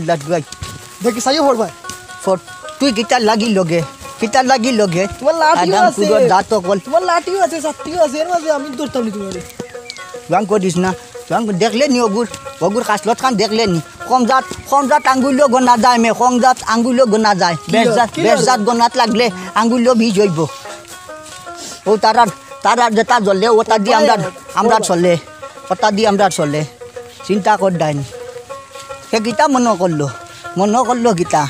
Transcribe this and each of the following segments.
আল্লাহ দুয়াই দেখি সাইও পড়বা ফট তুই কিতার লাগি লগে তোমার লাঠিও আদাম আছে পুরো দাঁত কল তোমার লাঠিও আছে ছাত্রীও আছে এর মাঝে আমি ধরতাম নি তোমারে গান করিস না গান দেখলে নি অগুর কাসলত খান দেখলে নি কমজাত আঙ্গুলিও গোনা যায় মে কমজাত আঙ্গুলিও গোনা যায় বেশজাত গোনাত লাগলে আঙ্গুলিও ভিজ হইব ও তারা যেটা জ্বললে ওটা দিয়ে আমরা চলে ওটা দিয়ে আমরা চলে চিন্তা কর ডাইনি সে গীতা মনে করলো গীতা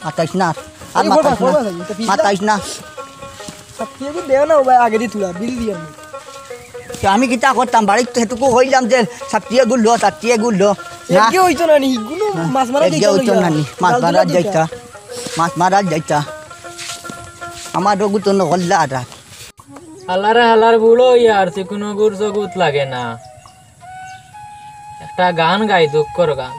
মাতাইস না আর মাতাইস না ছাত্রীকে দেও না ভাই আগে দি তুলা বিল দিয়ে আমি কিতা করতাম বাড়িতে সেটুকু হইলাম যে ছাত্রিয়ে গুলো কি হইতো না নি গুলো মাছ মারা যাইতা মাছ মারা যাইতা আমার রোগু তো নহল্লা আর হালার বুড়ো ইয়ার কোনো গুড় জগুত লাগে না একটা গান গাই দুঃখর গান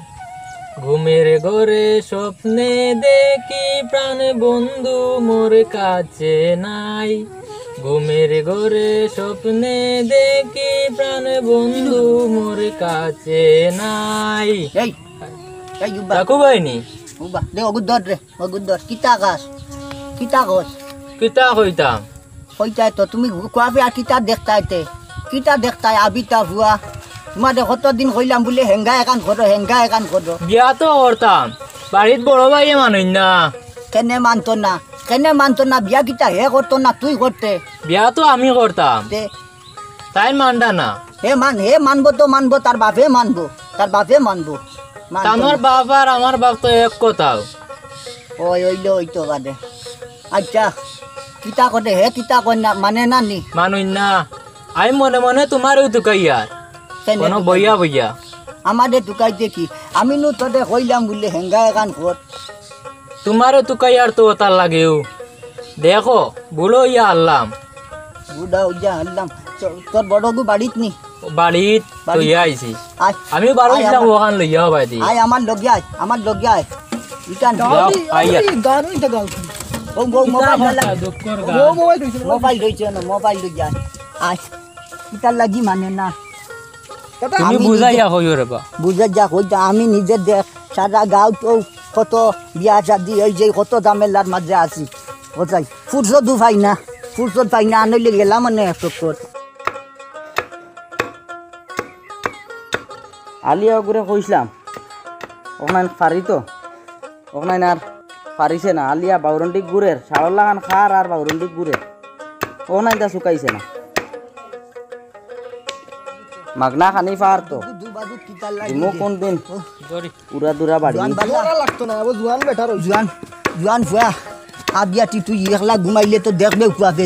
ঘুমের ঘরে স্বপ্নে দেখি প্রাণ বন্ধু মোর কাছে নাই ঘুমের ঘরে স্বপ্নে দেখি প্রাণ বন্ধু মোর কাছে নাই এই ডাকু বাইনি উবা দে অগুদর কিতা গাছ কিতা কইতাম কইতাই তো তুমি কোয়াবে আর কিতা দেখতাই আবিতা ভুয়া তোমাদের কতদিন কইলাম বলে হেঙ্গা একান করো বিয়া তো করতাম বাড়িত বড় ভাইয়ে মানুষ না কেনে মানতো না বিয়া কিতা হে করতো না তুই করতে বিয়া তো আমি করতাম তাই মানডা না হে মানবো তার বাপে মানবো আমার বাপ আর আমার বাপ তো এক কথাও ওই তো বাদে আচ্ছা কিতা করে হে কিতা কর না মানে না নি মানুষ না আমি মনে মনে তোমারও তুকাই আর কোনো বইয়া আমাদের তুকাই দেখি আমি নু তোদের কইলাম বলে হেঙ্গা একান কর তোমারও তুকাই আর তো তার লাগেও দেখো বুড়ো ইয়া আল্লাম বুড়া ইয়া আল্লাম তোর বড়গু বাড়িত নি বাড়িত লইয়া আইছি আমি বারো ইসলাম ওখান লইয়া হবাই দি আয় আমার লগিয়া ইটান গান হইতা গাও ও মোবাইল লইয়া আয় ইটার লাগি মানে না তুমি বুঝাইয়া হইও রে বা বুঝা হইতা আমি নিজে দেখ সারা গাঁও তো কত বিয়া শাদি এই যে কত ঝামেলার মাঝে আছি কোথায় ফুরসত পাই না আনলে গেলাম মানে একটু আলিয়া করে কইসলাম ওখানে ফারি তো ওখানে আর ফারিছে না আলিয়া বাউরন্ডিক গুড়ের শাওল লাগান খার আর বাউরন্ডিক গুড়ের ওখানে তা শুকাইছে না মাগনা খানি ফার তো দিমু কোন দিন পুরা দুরা বাড়ি লাগতো না ও জুয়ান বেটার জুয়ান ফুয়া আবিয়াটি তুই একলা ঘুমাইলে তো দেখবে কুয়াকে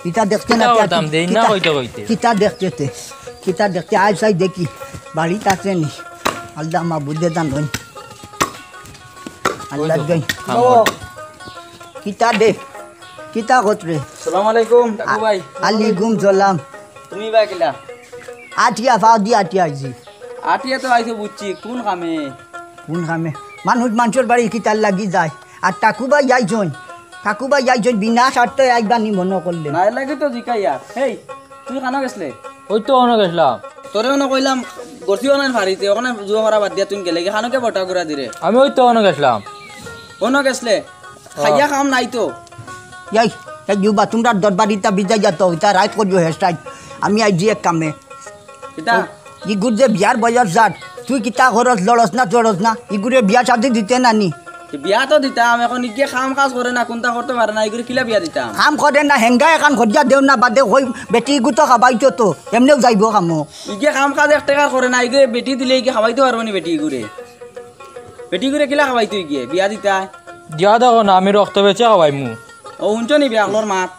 ইটা দেখতে না কিতা দেখতে আজ সাই দেখি বাড়িতে আছে নি আল্লাহ মা বুঝে দান ধন আল্লাহ গই কিতা গোত্রে আসসালামু আলাইকুম কাকু ভাই আলাইকুম সালাম তুমি ভাই কিলা আটিয়া ফাও দি আটিয়া আইছি আটিয়া তো আইছে বুঝছি কোন কামে মানুষের বাড়ি কিতার লাগি যায় আর ঠাকুবা যাইছন বিনা স্বার্থে একবার নি মনে করলে নাই লাগে তো জিকাইয়া হেই তুই কানো গেছলে ওই তো অনেক গেছিলাম তোরে মনে কইলাম গর্তিও নাই ফারিতে ওখানে জুয়া করা বাদ দিয়া তুই গেলে কি খানোকে বটা করে দিরে আমি ওই তো অনেক গেছিলাম অন্য গেছলে খাইয়া খাম নাই তো যাই যুবা তোমরা দরবারিটা বিজাই যাত এটা রাইট করবো হেয়ার আমি আইজি এক কামে কিতা ইগুর যে বিয়ার বয়স যাত তুই কিতা খরচ লড়স না ইগুরে বিয়া শাদি দিতে নানি বিয়া তো দিতাম এখন ইকে কাম কাজ করে না কোনটা করতে পারে না এগুলো কিলা বিয়া দিতাম কাম করে না হেঙ্গা এখন খরচা দেও না বাদে হই বেটি গুতো খাবাইতো তো এমনিও যাইব কামো ইকে কাম কাজ এক টাকা করে না ইগে বেটি দিলে ইকে খাবাইতে পারবো নি বেটি গুরে কিলা খাবাইতো ইগে বিয়া দিতা দিয়া দেখো না আমি রক্ত বেচে খাওয়াই মু ও শুনছ নি বিয়াকলোর মাত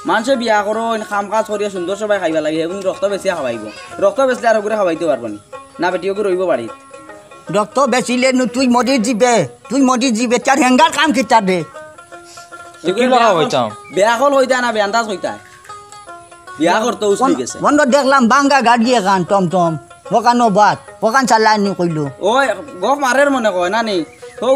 মানুষে বিয়া করো কাম কাজ করিয়া সুন্দর সবাই খাইবা লাগে এখন রক্ত বেচিয়া খাবাইব রক্ত বেচলে আর ওগুলো খাবাইতে পারবো নি না বেটিও রইব বাড়িত রক্ত বেচিলে তুই মরি যাবে তার হেঙ্গার কাম কিতা দে বেয়া কল হইতা না বেয়ান্দাজ হইতা বিয়া করতে উসলি গেছে বন্ধ দেখলাম বাঙ্গা গাড়ি এখান টমটম বকানো বাদ বকান চালানি কইলো ওই গপ মারের মনে কয় না নি তো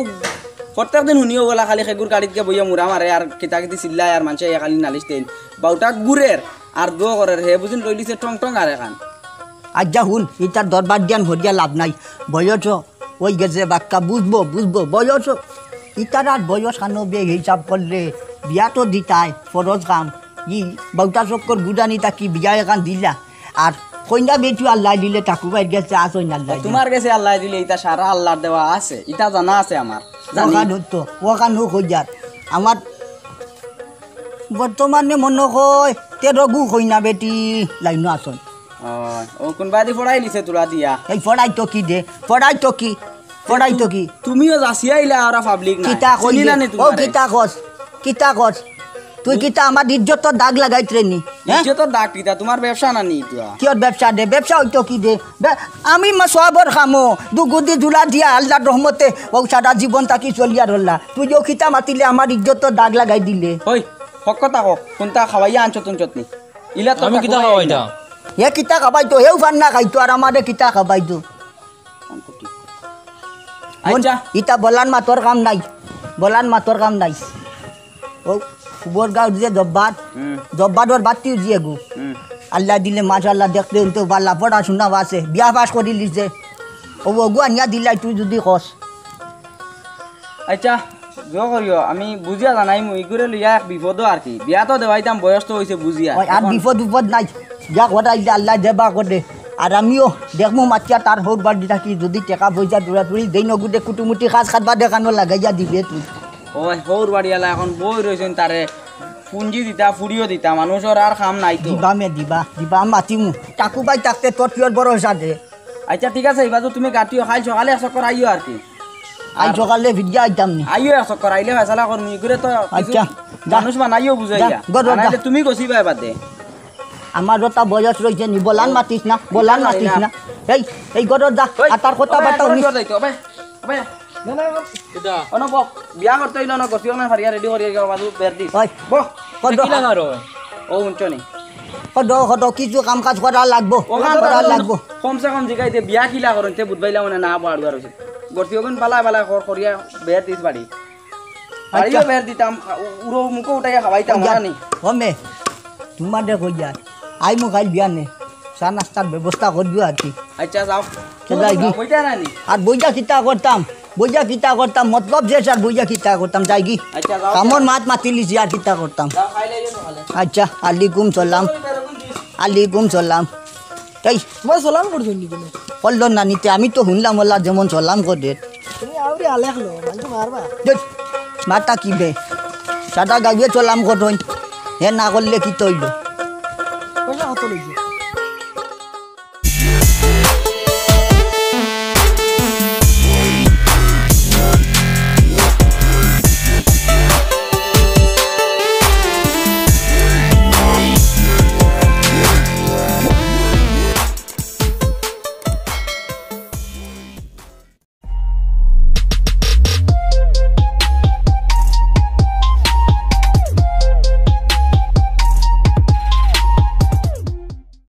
প্রত্যেক দিন শুনিও গলা খালি সেগুর গাড়িতে বইয়া মুড়া মারে আর কিতা কিতি চিল্লায় আর মানুষে খালি নালিশ দেন বাউটা গুড়ের আর দো করের হে বুঝিন লই লিছে টং টং আর এখান আজ যা হুন ইটার দরবার দিয়ান ভরিয়া লাভ নাই বয়স ওই গেছে বাক্কা বুঝবো বয়স ইটার আর বয়স কানবে হিসাব করলে বিয়া তো দিতাই ফরজ কাম ই বউটা চক্কর গুদানি তাকি বিয়া এখান দিলা আর কন্যা বেটু আল্লাহ দিলে তাকু বাইর গেছে আসই না আল্লাহ তোমার কাছে আল্লাহ দিলে এটা সারা আল্লাহর দেওয়া আছে এটা জানা আছে আমার জানি ওখান হতো ওখান হোক হইয়ার আমার বর্তমানে মনে হয় তেরগু কইনা বেটি লাইন আসন ও কোনবা দি পড়াই লিছে তোরা দিয়া এই পড়াই তো কি তুমিও যাসিয়াইলা আর পাবলিক না কিতা কই চিনি না নি ও তোমার কিতা কস তুই কিতা আমার ইজ্জতর দাগ লাগাই ট্রেনি নিচে তো ডাক দিতা তোমার ব্যবসা না নি তুয়া কিয়র ব্যবসা দে ব্যবসা হইতো কি দে আমি সবর খামো দুগুদি জুলা দিয়া আল্লাহর রহমতে ও সারা জীবন তাকি চলিয়া ধরলা তুই যে কিতা মাতিলে আমার ইজ্জতর দাগ লাগাই দিলে হই হক কথা কো কোনটা খাওয়াইয়া আনছ তুনচত নি ইলা তো আমি কিতা খাওয়াইতা হে কিতা খাবাইতো হেও ফান্না খাইতো আর আমারে কিতা খাবাইতো আচ্ছা ইটা বলান মাতর কাম নাই ও কুবর গাঁও দিয়ে জব্বাদর বাতিও দিয়ে গো আল্লাহ দিলে মাশাআল্লাহ দেখতে তো বাল্লা পড়াশোনা আছে বিয়া পাস করে লিছে ও গু আনিয়া দিলাই তুই যদি কস আচ্ছা জো করিও আমি বুঝিয়া জানাই মই করে লইয়া এক বিপদ আর কি বিয়া তো দেওয়াইতাম বয়স তো হইছে বুঝিয়া আর বিপদ নাই যা কথা আল্লাহ দেবা করে আর আমিও দেখমু মাতিয়া তার হোক বাড়ি থাকি যদি টাকা পয়সা দৌড়া তুই দেই নগুদে কুটুমুটি খাস খাতবা দেখানো লাগাইয়া দিবে তুই ওই হৌর বাড়িয়ালা এখন বই রয়েছেন তারে পুঞ্জি দিতা ফুড়িও দিতা মানুষের আর কাম নাই তো দিবা মাতিমু টাকু বাই থাকতে তোর পিওর ভরসা দে আচ্ছা ঠিক আছে এবার তো তুমি গাটিও খাই সকালে এক চক্কর আইও আর কি আই সকালে ভিডিও আইতাম নি আইও এক চক্কর আইলে ফেসলা করমি করে তো আচ্ছা, যা। মানুষ বানাইও বুঝাইয়া যা, গদ, যা। নাইলে তুমি গছিবা এবার দে আমার ওটা বয়স রয়েছে নি বলান মাতিস না এই গরর যা আর তার কথা বার্তা উনি কিতা বিয়া করতে হইল না গছিও না ফারিয়া রেডি করিয়া গেল বাজু বের দিস ওই কদ কিলা মারো ও উঞ্চনি কদ কিছু কাম কাজ করা লাগবো কমসে কম জিগাইতে বিয়া কিলা করেন তে বুধবাইলা মানে না বাড়ু আর গছিও কোন পালা করিয়া বের দিস বাড়ি বাড়িও বের দিতাম উড়ো মুখো উঠাইয়া খাওয়াইতাম জানি হমে তোমার দে কই যায় আই মো খাই বিয়া নে চা নাস্তার ব্যবস্থা করবো আর কি আচ্ছা যাও যাই কি? কইতা নানি আর বইজা কিতা করতাম মতলব যে স্যার বইজা কিতা করতাম যাই কি আচ্ছা যাও কামর মাতিলিস আর কিতা করতাম যাও খাই লাইলে সকালে আচ্ছা আলাইকুম সালাম এই তোমার সালাম করছেন নি তুমি করলো না নিতে আমি তো শুনলাম ওলা যেমন সালাম করে তুমি আউরি আলেখলো মানে মারবা মাতা কি বে সাদা গাবিয়ে চলাম কতই হে না করলে কি তৈল পয়সা কত লইছে